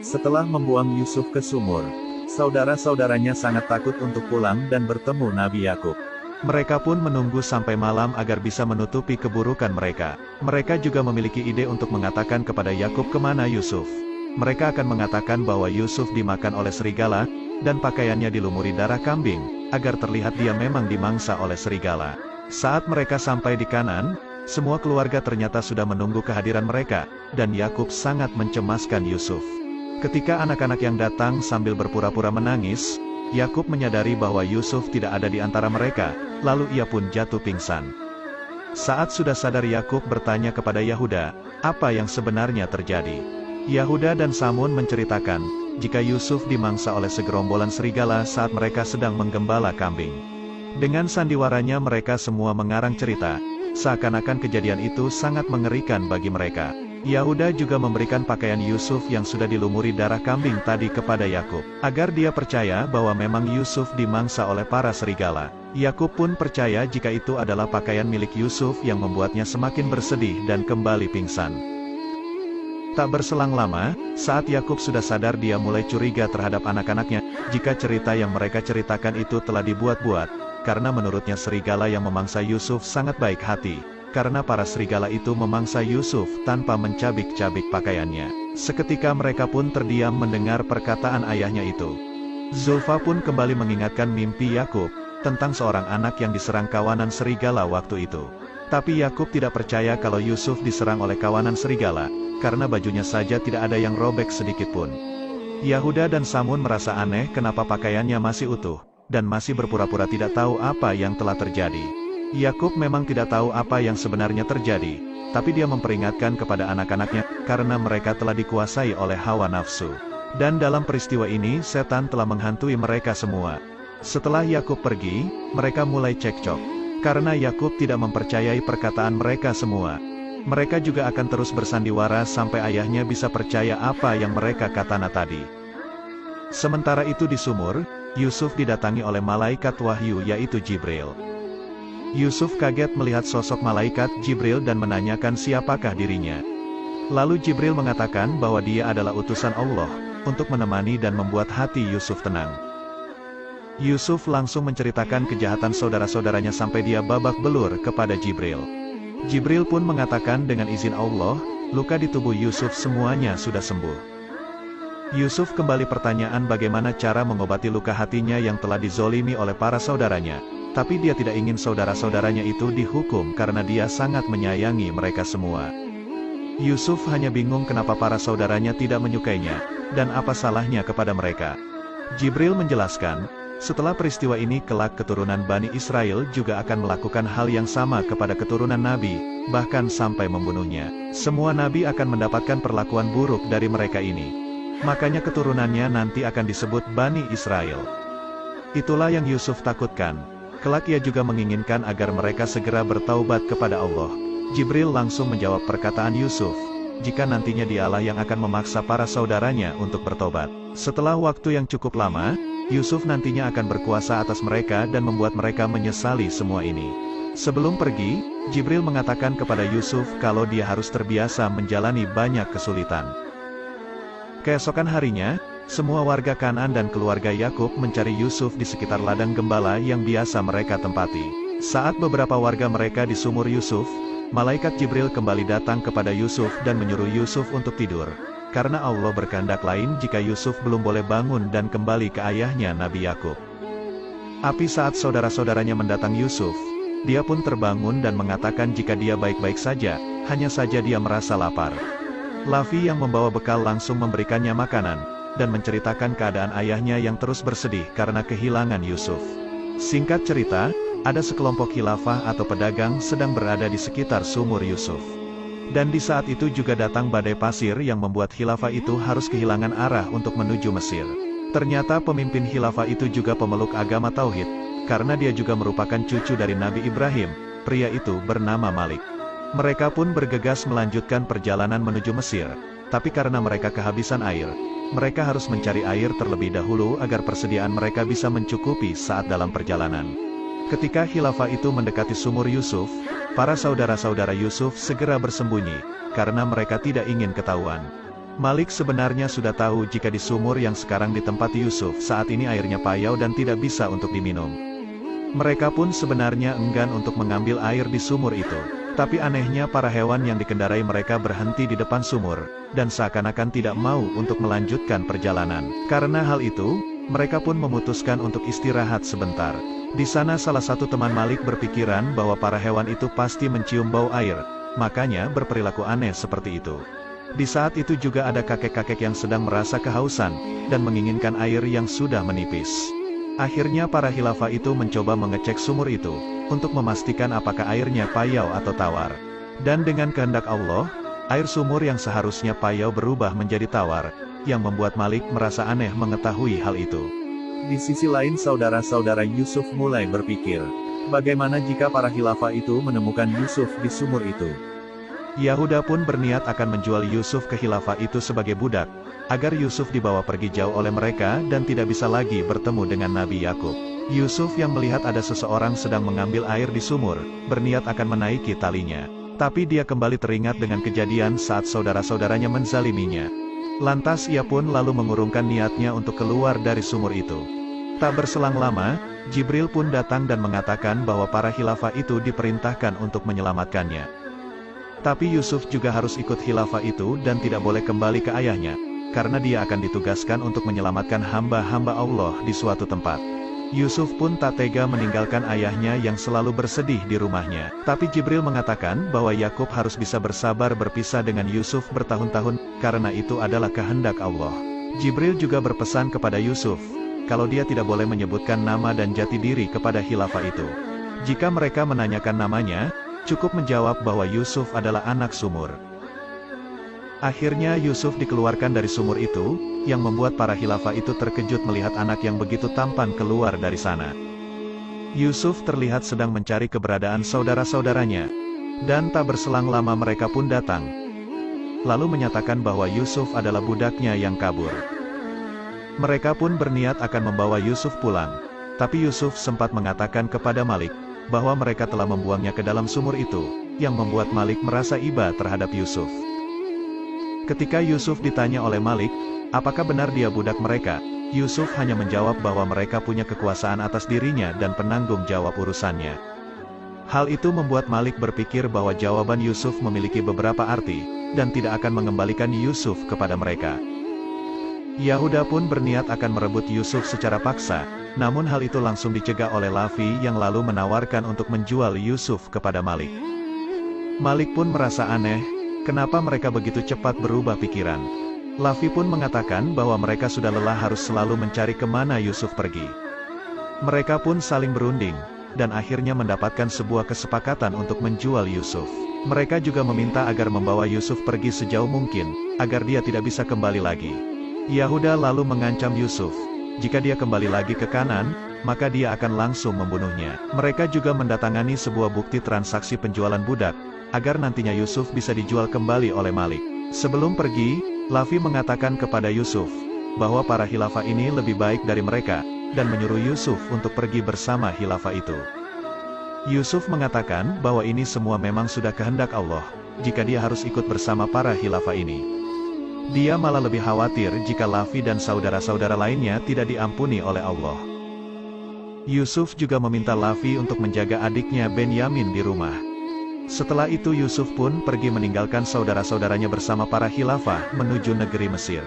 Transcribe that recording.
Setelah membuang Yusuf ke sumur, saudara-saudaranya sangat takut untuk pulang dan bertemu Nabi Yakub. Mereka pun menunggu sampai malam agar bisa menutupi keburukan mereka. Mereka juga memiliki ide untuk mengatakan kepada Yakub kemana Yusuf. Mereka akan mengatakan bahwa Yusuf dimakan oleh serigala, dan pakaiannya dilumuri darah kambing, agar terlihat dia memang dimangsa oleh serigala. Saat mereka sampai di Kanaan, semua keluarga ternyata sudah menunggu kehadiran mereka, dan Yakub sangat mencemaskan Yusuf. Ketika anak-anak yang datang sambil berpura-pura menangis, Yakub menyadari bahwa Yusuf tidak ada di antara mereka, lalu ia pun jatuh pingsan. Saat sudah sadar, Yakub bertanya kepada Yahuda, apa yang sebenarnya terjadi. Yahuda dan Samun menceritakan, jika Yusuf dimangsa oleh segerombolan serigala saat mereka sedang menggembala kambing. Dengan sandiwaranya mereka semua mengarang cerita, seakan-akan kejadian itu sangat mengerikan bagi mereka. Yahuda juga memberikan pakaian Yusuf yang sudah dilumuri darah kambing tadi kepada Yakub, agar dia percaya bahwa memang Yusuf dimangsa oleh para serigala. Yakub pun percaya jika itu adalah pakaian milik Yusuf yang membuatnya semakin bersedih dan kembali pingsan. Tak berselang lama, saat Yakub sudah sadar, dia mulai curiga terhadap anak-anaknya, jika cerita yang mereka ceritakan itu telah dibuat-buat, karena menurutnya serigala yang memangsa Yusuf sangat baik hati. Karena para serigala itu memangsa Yusuf tanpa mencabik-cabik pakaiannya. Seketika mereka pun terdiam mendengar perkataan ayahnya itu. Zulfa pun kembali mengingatkan mimpi Yakub, tentang seorang anak yang diserang kawanan serigala waktu itu. Tapi Yakub tidak percaya kalau Yusuf diserang oleh kawanan serigala, karena bajunya saja tidak ada yang robek sedikit pun. Yahuda dan Samun merasa aneh kenapa pakaiannya masih utuh, dan masih berpura-pura tidak tahu apa yang telah terjadi. Yakub memang tidak tahu apa yang sebenarnya terjadi, tapi dia memperingatkan kepada anak-anaknya, karena mereka telah dikuasai oleh hawa nafsu. Dan dalam peristiwa ini setan telah menghantui mereka semua. Setelah Yakub pergi, mereka mulai cekcok, karena Yakub tidak mempercayai perkataan mereka semua. Mereka juga akan terus bersandiwara sampai ayahnya bisa percaya apa yang mereka katakan tadi. Sementara itu di sumur, Yusuf didatangi oleh malaikat wahyu yaitu Jibril. Yusuf kaget melihat sosok malaikat Jibril dan menanyakan siapakah dirinya. Lalu Jibril mengatakan bahwa dia adalah utusan Allah, untuk menemani dan membuat hati Yusuf tenang. Yusuf langsung menceritakan kejahatan saudara-saudaranya sampai dia babak belur kepada Jibril. Jibril pun mengatakan dengan izin Allah, luka di tubuh Yusuf semuanya sudah sembuh. Yusuf kembali pertanyaan bagaimana cara mengobati luka hatinya yang telah dizolimi oleh para saudaranya. Tapi dia tidak ingin saudara-saudaranya itu dihukum karena dia sangat menyayangi mereka semua. Yusuf hanya bingung kenapa para saudaranya tidak menyukainya, dan apa salahnya kepada mereka. Jibril menjelaskan, setelah peristiwa ini kelak keturunan Bani Israel juga akan melakukan hal yang sama kepada keturunan Nabi, bahkan sampai membunuhnya. Semua Nabi akan mendapatkan perlakuan buruk dari mereka ini. Makanya keturunannya nanti akan disebut Bani Israel. Itulah yang Yusuf takutkan. Kelak ia juga menginginkan agar mereka segera bertaubat kepada Allah. Jibril langsung menjawab perkataan Yusuf, jika nantinya dialah yang akan memaksa para saudaranya untuk bertobat. Setelah waktu yang cukup lama, Yusuf nantinya akan berkuasa atas mereka dan membuat mereka menyesali semua ini. Sebelum pergi, Jibril mengatakan kepada Yusuf kalau dia harus terbiasa menjalani banyak kesulitan. Keesokan harinya, semua warga Kanaan dan keluarga Yakub mencari Yusuf di sekitar ladang gembala yang biasa mereka tempati. Saat beberapa warga mereka di sumur Yusuf, malaikat Jibril kembali datang kepada Yusuf dan menyuruh Yusuf untuk tidur. Karena Allah berkehendak lain jika Yusuf belum boleh bangun dan kembali ke ayahnya Nabi Yakub. Tapi saat saudara-saudaranya mendatang Yusuf, dia pun terbangun dan mengatakan jika dia baik-baik saja, hanya saja dia merasa lapar. Lavi yang membawa bekal langsung memberikannya makanan, dan menceritakan keadaan ayahnya yang terus bersedih karena kehilangan Yusuf. Singkat cerita, ada sekelompok khilafah atau pedagang sedang berada di sekitar sumur Yusuf. Dan di saat itu juga datang badai pasir yang membuat khilafah itu harus kehilangan arah untuk menuju Mesir. Ternyata pemimpin khilafah itu juga pemeluk agama Tauhid, karena dia juga merupakan cucu dari Nabi Ibrahim. Pria itu bernama Malik. Mereka pun bergegas melanjutkan perjalanan menuju Mesir, tapi karena mereka kehabisan air, mereka harus mencari air terlebih dahulu agar persediaan mereka bisa mencukupi saat dalam perjalanan. Ketika khilafah itu mendekati sumur Yusuf, para saudara-saudara Yusuf segera bersembunyi, karena mereka tidak ingin ketahuan. Malik sebenarnya sudah tahu jika di sumur yang sekarang ditempati Yusuf saat ini airnya payau dan tidak bisa untuk diminum. Mereka pun sebenarnya enggan untuk mengambil air di sumur itu. Tapi anehnya para hewan yang dikendarai mereka berhenti di depan sumur, dan seakan-akan tidak mau untuk melanjutkan perjalanan. Karena hal itu, mereka pun memutuskan untuk istirahat sebentar. Di sana salah satu teman Malik berpikiran bahwa para hewan itu pasti mencium bau air, makanya berperilaku aneh seperti itu. Di saat itu juga ada kakek-kakek yang sedang merasa kehausan, dan menginginkan air yang sudah menipis. Akhirnya para khilafah itu mencoba mengecek sumur itu, untuk memastikan apakah airnya payau atau tawar. Dan dengan kehendak Allah, air sumur yang seharusnya payau berubah menjadi tawar, yang membuat Malik merasa aneh mengetahui hal itu. Di sisi lain saudara-saudara Yusuf mulai berpikir, bagaimana jika para khilafah itu menemukan Yusuf di sumur itu? Yahuda pun berniat akan menjual Yusuf ke khilafah itu sebagai budak, agar Yusuf dibawa pergi jauh oleh mereka dan tidak bisa lagi bertemu dengan Nabi Yakub. Yusuf yang melihat ada seseorang sedang mengambil air di sumur, berniat akan menaiki talinya. Tapi dia kembali teringat dengan kejadian saat saudara-saudaranya menzaliminya. Lantas ia pun lalu mengurungkan niatnya untuk keluar dari sumur itu. Tak berselang lama, Jibril pun datang dan mengatakan bahwa para khilafah itu diperintahkan untuk menyelamatkannya. Tapi Yusuf juga harus ikut khilafah itu dan tidak boleh kembali ke ayahnya, karena dia akan ditugaskan untuk menyelamatkan hamba-hamba Allah di suatu tempat. Yusuf pun tak tega meninggalkan ayahnya yang selalu bersedih di rumahnya. Tapi Jibril mengatakan bahwa Yakub harus bisa bersabar berpisah dengan Yusuf bertahun-tahun, karena itu adalah kehendak Allah. Jibril juga berpesan kepada Yusuf, kalau dia tidak boleh menyebutkan nama dan jati diri kepada khilafah itu. Jika mereka menanyakan namanya, cukup menjawab bahwa Yusuf adalah anak sumur. Akhirnya Yusuf dikeluarkan dari sumur itu, yang membuat para khilafah itu terkejut melihat anak yang begitu tampan keluar dari sana. Yusuf terlihat sedang mencari keberadaan saudara-saudaranya, dan tak berselang lama mereka pun datang, lalu menyatakan bahwa Yusuf adalah budaknya yang kabur. Mereka pun berniat akan membawa Yusuf pulang, tapi Yusuf sempat mengatakan kepada Malik, bahwa mereka telah membuangnya ke dalam sumur itu, yang membuat Malik merasa iba terhadap Yusuf. Ketika Yusuf ditanya oleh Malik, apakah benar dia budak mereka, Yusuf hanya menjawab bahwa mereka punya kekuasaan atas dirinya dan penanggung jawab urusannya. Hal itu membuat Malik berpikir bahwa jawaban Yusuf memiliki beberapa arti, dan tidak akan mengembalikan Yusuf kepada mereka. Yahuda pun berniat akan merebut Yusuf secara paksa, namun hal itu langsung dicegah oleh Lavi yang lalu menawarkan untuk menjual Yusuf kepada Malik. Malik pun merasa aneh, kenapa mereka begitu cepat berubah pikiran. Lavi pun mengatakan bahwa mereka sudah lelah harus selalu mencari kemana Yusuf pergi. Mereka pun saling berunding, dan akhirnya mendapatkan sebuah kesepakatan untuk menjual Yusuf. Mereka juga meminta agar membawa Yusuf pergi sejauh mungkin, agar dia tidak bisa kembali lagi. Yahuda lalu mengancam Yusuf, jika dia kembali lagi ke Kanan, maka dia akan langsung membunuhnya. Mereka juga mendatangani sebuah bukti transaksi penjualan budak, agar nantinya Yusuf bisa dijual kembali oleh Malik. Sebelum pergi, Lavi mengatakan kepada Yusuf, bahwa para khilafah ini lebih baik dari mereka, dan menyuruh Yusuf untuk pergi bersama khilafah itu. Yusuf mengatakan bahwa ini semua memang sudah kehendak Allah, jika dia harus ikut bersama para khilafah ini. Dia malah lebih khawatir jika Lavi dan saudara-saudara lainnya tidak diampuni oleh Allah. Yusuf juga meminta Lavi untuk menjaga adiknya Benyamin di rumah. Setelah itu Yusuf pun pergi meninggalkan saudara-saudaranya bersama para khilafah menuju negeri Mesir.